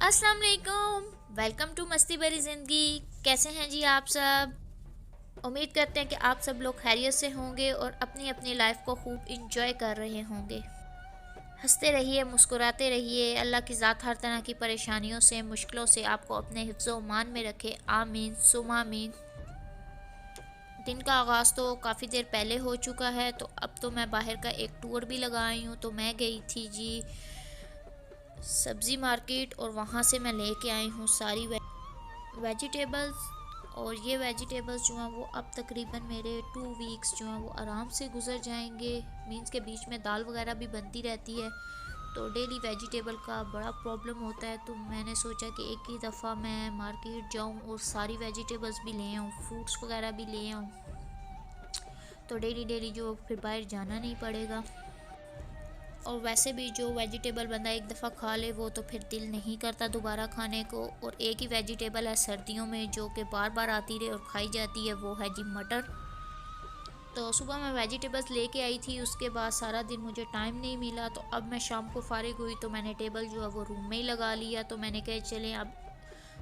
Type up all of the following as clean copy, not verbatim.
अस्सलाम वालेकुम। Welcome to मस्ती भरी ज़िंदगी। कैसे हैं जी आप सब? उम्मीद करते हैं कि आप सब लोग खैरियत से होंगे और अपनी अपनी लाइफ को खूब इंजॉय कर रहे होंगे। हंसते रहिए, मुस्कुराते रहिए। अल्लाह की ज़ात हर तरह की परेशानियों से, मुश्किलों से आपको अपने हिफ्ज़ मान में रखे। आमीन सुमा आमीन। दिन का आगाज़ तो काफ़ी देर पहले हो चुका है, तो अब तो मैं बाहर का एक टूर भी लगा आई हूँ। तो मैं गई थी जी सब्ज़ी मार्केट और वहाँ से मैं लेके आई हूँ सारी वेजिटेबल्स। और ये वेजिटेबल्स जो हैं वो अब तकरीबन मेरे 2 वीक्स जो हैं वो आराम से गुजर जाएंगे। मीन्स के बीच में दाल वगैरह भी बनती रहती है, तो डेली वेजिटेबल का बड़ा प्रॉब्लम होता है। तो मैंने सोचा कि एक ही दफ़ा मैं मार्केट जाऊं और सारी वेजिटेबल्स भी ले आऊं, फ्रूट्स वगैरह भी ले आऊं, तो डेली डेली जो फिर बाहर जाना नहीं पड़ेगा। और वैसे भी जो वेजिटेबल बंदा एक दफ़ा खा ले वो तो फिर दिल नहीं करता दोबारा खाने को। और एक ही वेजिटेबल है सर्दियों में जो कि बार बार आती रहे और खाई जाती है, वो है जी मटर। तो सुबह मैं वेजिटेबल्स लेके आई थी, उसके बाद सारा दिन मुझे टाइम नहीं मिला। तो अब मैं शाम को फ़ारिग हुई तो मैंने टेबल जो है वो रूम में ही लगा लिया। तो मैंने कहा चलें अब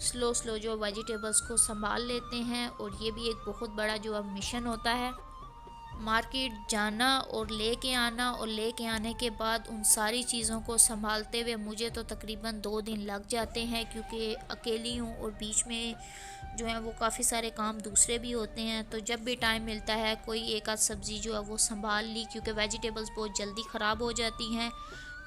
स्लो स्लो जो वेजिटेबल्स को संभाल लेते हैं। और ये भी एक बहुत बड़ा जो अब मिशन होता है, मार्केट जाना और लेके आना, और लेके आने के बाद उन सारी चीज़ों को संभालते हुए मुझे तो तकरीबन 2 दिन लग जाते हैं, क्योंकि अकेली हूँ और बीच में जो है वो काफ़ी सारे काम दूसरे भी होते हैं। तो जब भी टाइम मिलता है कोई एक आध सब्ज़ी जो है वो संभाल ली, क्योंकि वेजिटेबल्स बहुत जल्दी ख़राब हो जाती हैं।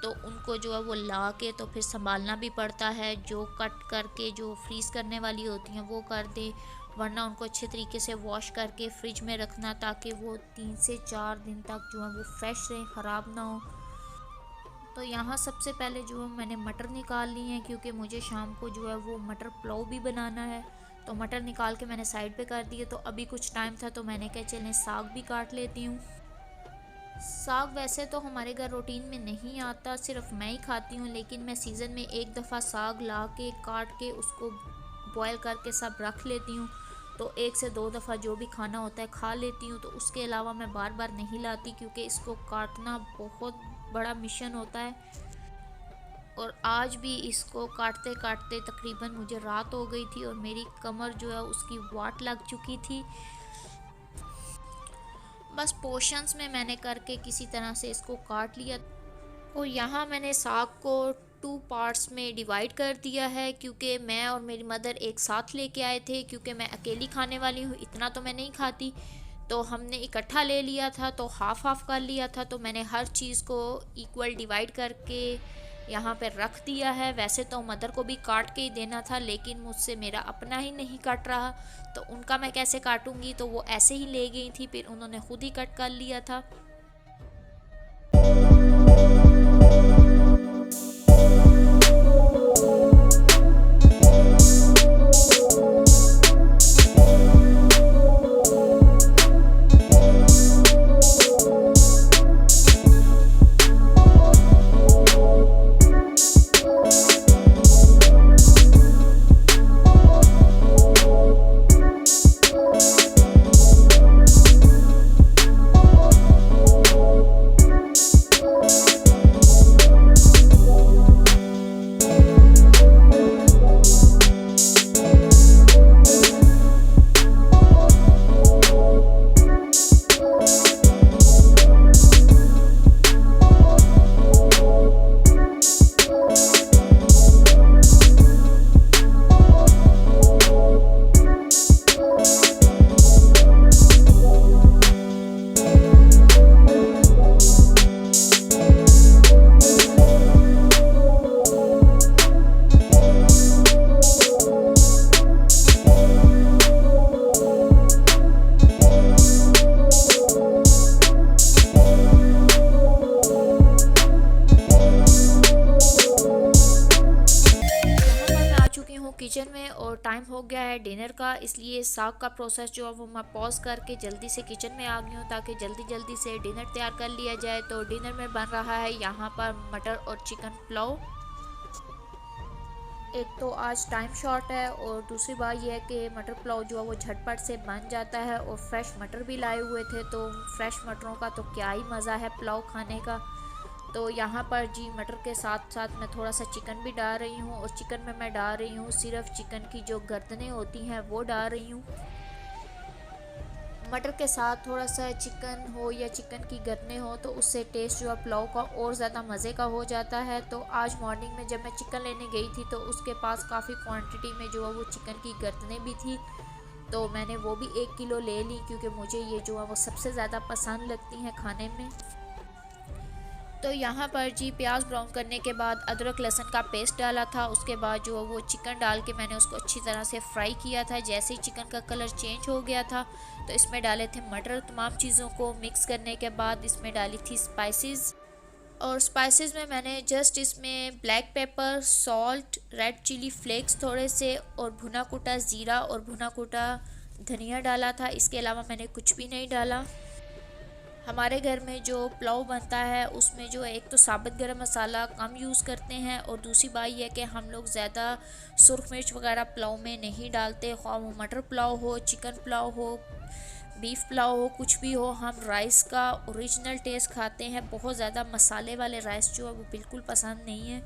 तो उनको जो है वो ला के तो फिर संभालना भी पड़ता है। जो कट करके जो फ्रीज़ करने वाली होती हैं वो कर दे, वरना उनको अच्छे तरीके से वॉश करके फ्रिज में रखना, ताकि वो 3 से 4 दिन तक जो है वो फ्रेश रहें, ख़राब ना हो। तो यहाँ सबसे पहले जो है मैंने मटर निकाल ली हैं, क्योंकि मुझे शाम को जो है वो मटर पुलाव भी बनाना है। तो मटर निकाल के मैंने साइड पे कर दिए। तो अभी कुछ टाइम था तो मैंने कहा चलें साग भी काट लेती हूँ। साग वैसे तो हमारे घर रूटीन में नहीं आता, सिर्फ मैं ही खाती हूँ, लेकिन मैं सीज़न में एक दफ़ा साग ला के काट के उसको बॉयल करके सब रख लेती हूँ। तो 1 से 2 दफ़ा जो भी खाना होता है खा लेती हूँ। तो उसके अलावा मैं बार बार नहीं लाती, क्योंकि इसको काटना बहुत बड़ा मिशन होता है। और आज भी इसको काटते काटते तकरीबन मुझे रात हो गई थी और मेरी कमर जो है उसकी वाट लग चुकी थी। बस पोर्शंस में मैंने करके किसी तरह से इसको काट लिया। और यहाँ मैंने साग को 2 पार्ट्स में डिवाइड कर दिया है, क्योंकि मैं और मेरी मदर एक साथ लेके आए थे। क्योंकि मैं अकेली खाने वाली हूँ, इतना तो मैं नहीं खाती, तो हमने इकट्ठा ले लिया था, तो हाफ़ हाफ़ कर लिया था। तो मैंने हर चीज़ को इक्वल डिवाइड करके यहाँ पे रख दिया है। वैसे तो मदर को भी काट के ही देना था, लेकिन मुझसे मेरा अपना ही नहीं कट रहा, तो उनका मैं कैसे काटूँगी। तो वो ऐसे ही ले गई थी, फिर उन्होंने खुद ही कट कर लिया था। किचन में और टाइम हो गया है डिनर का, इसलिए साग का प्रोसेस जो है वो मैं पॉज करके जल्दी से किचन में आ गई हूँ, ताकि जल्दी जल्दी से डिनर तैयार कर लिया जाए। तो डिनर में बन रहा है यहाँ पर मटर और चिकन पुलाव। एक तो आज टाइम शॉर्ट है, और दूसरी बात यह है कि मटर पुलाव जो है वो झटपट से बन जाता है। और फ्रेश मटर भी लाए हुए थे, तो फ्रेश मटरों का तो क्या ही मज़ा है पुलाव खाने का। तो यहाँ पर जी मटर के साथ साथ मैं थोड़ा सा चिकन भी डाल रही हूँ, और चिकन में मैं डाल रही हूँ सिर्फ चिकन की जो गर्दनें होती हैं वो डाल रही हूँ। मटर के साथ थोड़ा सा चिकन हो या चिकन की गर्दनें हो तो उससे टेस्ट जो है पुलाव का और ज़्यादा मज़े का हो जाता है। तो आज मॉर्निंग में जब मैं चिकन लेने गई थी तो उसके पास काफ़ी क्वांटिटी में जो है वो चिकन की गर्दनें भी थी, तो मैंने वो भी 1 किलो ले ली, क्योंकि मुझे ये जो है वो सबसे ज़्यादा पसंद लगती हैं खाने में। तो यहाँ पर जी प्याज ब्राउन करने के बाद अदरक लहसुन का पेस्ट डाला था, उसके बाद जो वो चिकन डाल के मैंने उसको अच्छी तरह से फ्राई किया था। जैसे ही चिकन का कलर चेंज हो गया था तो इसमें डाले थे मटर। तमाम चीज़ों को मिक्स करने के बाद इसमें डाली थी स्पाइसेस, और स्पाइसेस में मैंने जस्ट इसमें black pepper, salt, red chili flakes थोड़े से, और भुना कुटा ज़ीरा और भुना कुटा धनिया डाला था। इसके अलावा मैंने कुछ भी नहीं डाला। हमारे घर में जो पुलाव बनता है उसमें जो एक तो साबुत गरम मसाला कम यूज़ करते हैं, और दूसरी बात यह कि हम लोग ज़्यादा सुरख मिर्च वगैरह पुलाव में नहीं डालते। ख्वाह वो मटर पुलाव हो, चिकन पुलाव हो, बीफ पुलाव हो, कुछ भी हो, हम राइस का ओरिजिनल टेस्ट खाते हैं। बहुत ज़्यादा मसाले वाले राइस जो है वो बिल्कुल पसंद नहीं है।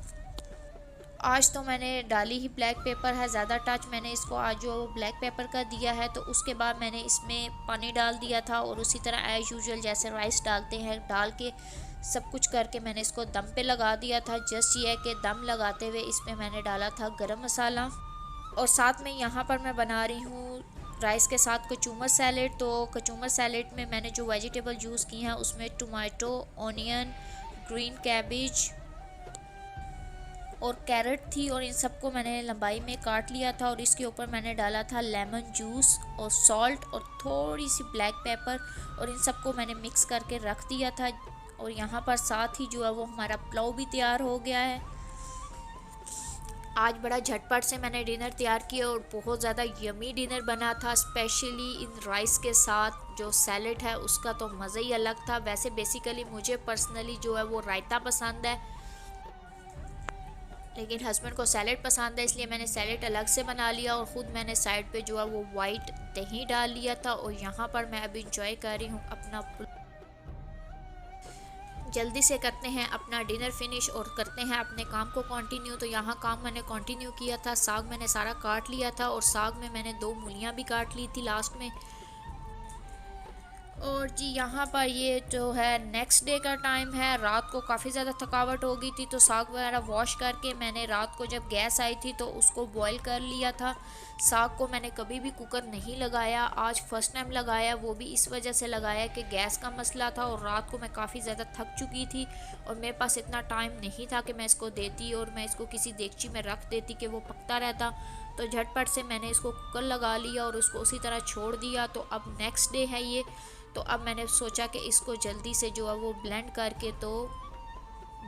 आज तो मैंने डाली ही ब्लैक पेपर है, ज़्यादा टच मैंने इसको आज जो ब्लैक पेपर का दिया है। तो उसके बाद मैंने इसमें पानी डाल दिया था, और उसी तरह एज़ यूजुअल जैसे राइस डालते हैं डाल के सब कुछ करके मैंने इसको दम पे लगा दिया था। जस्ट ये है कि दम लगाते हुए इसमें मैंने डाला था गरम मसाला, और साथ में यहाँ पर मैं बना रही हूँ राइस के साथ कचूमर सैलेड। तो कचूमर सैलेड में मैंने जो वेजिटेबल यूज़ की हैं उसमें टमाटो, ऑनियन, ग्रीन कैबेज और कैरेट थी, और इन सबको मैंने लंबाई में काट लिया था। और इसके ऊपर मैंने डाला था लेमन जूस और सॉल्ट और थोड़ी सी ब्लैक पेपर, और इन सबको मैंने मिक्स करके रख दिया था। और यहाँ पर साथ ही जो है वो हमारा पुलाव भी तैयार हो गया है। आज बड़ा झटपट से मैंने डिनर तैयार किया, और बहुत ज़्यादा यमी डिनर बना था, स्पेशली इन राइस के साथ जो सैलेड है उसका तो मज़ा ही अलग था। वैसे बेसिकली मुझे पर्सनली जो है वो रायता पसंद है, लेकिन हस्बैंड को सैलेड पसंद है, इसलिए मैंने सैलेड अलग से बना लिया, और ख़ुद मैंने साइड पे जो है वो वाइट दही डाल लिया था। और यहाँ पर मैं अभी इंजॉय कर रही हूँ अपना। जल्दी से करते हैं अपना डिनर फिनिश और करते हैं अपने काम को कंटिन्यू। तो यहाँ काम मैंने कंटिन्यू किया था, साग मैंने सारा काट लिया था, और साग में मैंने 2 मूलियाँ भी काट ली थी लास्ट में। और जी यहाँ पर ये जो है नेक्स्ट डे का टाइम है। रात को काफ़ी ज़्यादा थकावट हो गई थी, तो साग वगैरह वॉश करके मैंने रात को जब गैस आई थी तो उसको बॉईल कर लिया था। साग को मैंने कभी भी कुकर नहीं लगाया, आज फर्स्ट टाइम लगाया, वो भी इस वजह से लगाया कि गैस का मसला था, और रात को मैं काफ़ी ज़्यादा थक चुकी थी, और मेरे पास इतना टाइम नहीं था कि मैं इसको देती और मैं इसको किसी देगची में रख देती कि वो पकता रहता। तो झटपट से मैंने इसको कुकर लगा लिया और उसको उसी तरह छोड़ दिया। तो अब नेक्स्ट डे है ये, तो अब मैंने सोचा कि इसको जल्दी से जो है वो ब्लेंड करके तो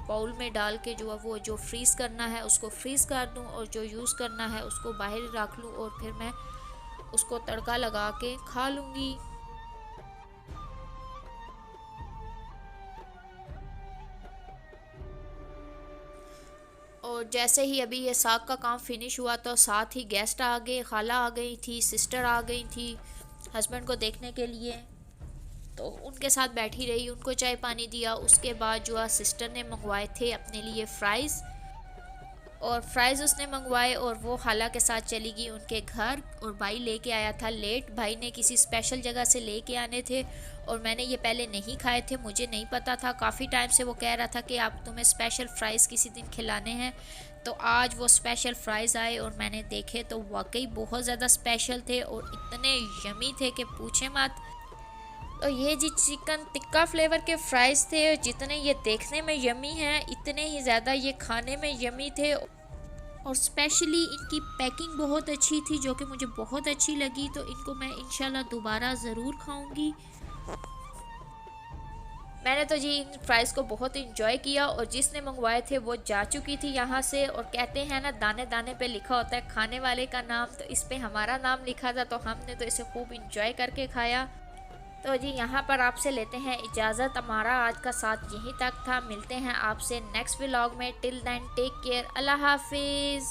बाउल में डाल के जो है वो जो फ्रीज़ करना है उसको फ्रीज़ कर दूं, और जो यूज़ करना है उसको बाहर रख लूं, और फिर मैं उसको तड़का लगा के खा लूँगी। और जैसे ही अभी ये साग का काम फिनिश हुआ तो साथ ही गेस्ट आ गए, खाला आ गई थी, सिस्टर आ गई थी हस्बैंड को देखने के लिए। तो उनके साथ बैठी रही, उनको चाय पानी दिया। उसके बाद जो है सिस्टर ने मंगवाए थे अपने लिए फ़्राइज़, और फ्राइज़ उसने मंगवाए और वो खाला के साथ चली गई उनके घर। और भाई लेके आया था लेट, भाई ने किसी स्पेशल जगह से लेके आने थे, और मैंने ये पहले नहीं खाए थे, मुझे नहीं पता था। काफ़ी टाइम से वो कह रहा था कि आप तुम्हें स्पेशल फ़्राइज़ किसी दिन खिलाने हैं। तो आज वो स्पेशल फ़्राइज़ आए और मैंने देखे तो वाकई बहुत ज़्यादा स्पेशल थे और इतने यमी थे कि पूछे मत। तो ये जी चिकन टिक्का फ्लेवर के फ़्राइज़ थे, जितने ये देखने में यमी हैं इतने ही ज़्यादा ये खाने में यमी थे। और स्पेशली इनकी पैकिंग बहुत अच्छी थी जो कि मुझे बहुत अच्छी लगी, तो इनको मैं इंशाल्लाह दोबारा ज़रूर खाऊंगी। मैंने तो जी इन फ्राइज़ को बहुत इंजॉय किया, और जिसने मंगवाए थे वो जा चुकी थी यहाँ से। और कहते हैं ना दाने दाने पे लिखा होता है खाने वाले का नाम, तो इस पे हमारा नाम लिखा था, तो हमने तो इसे खूब इंजॉय करके खाया। तो जी यहाँ पर आपसे लेते हैं इजाज़त, हमारा आज का साथ यहीं तक था। मिलते हैं आपसे नेक्स्ट व्लॉग में। टिल देन टेक केयर, अल्लाह हाफिज़।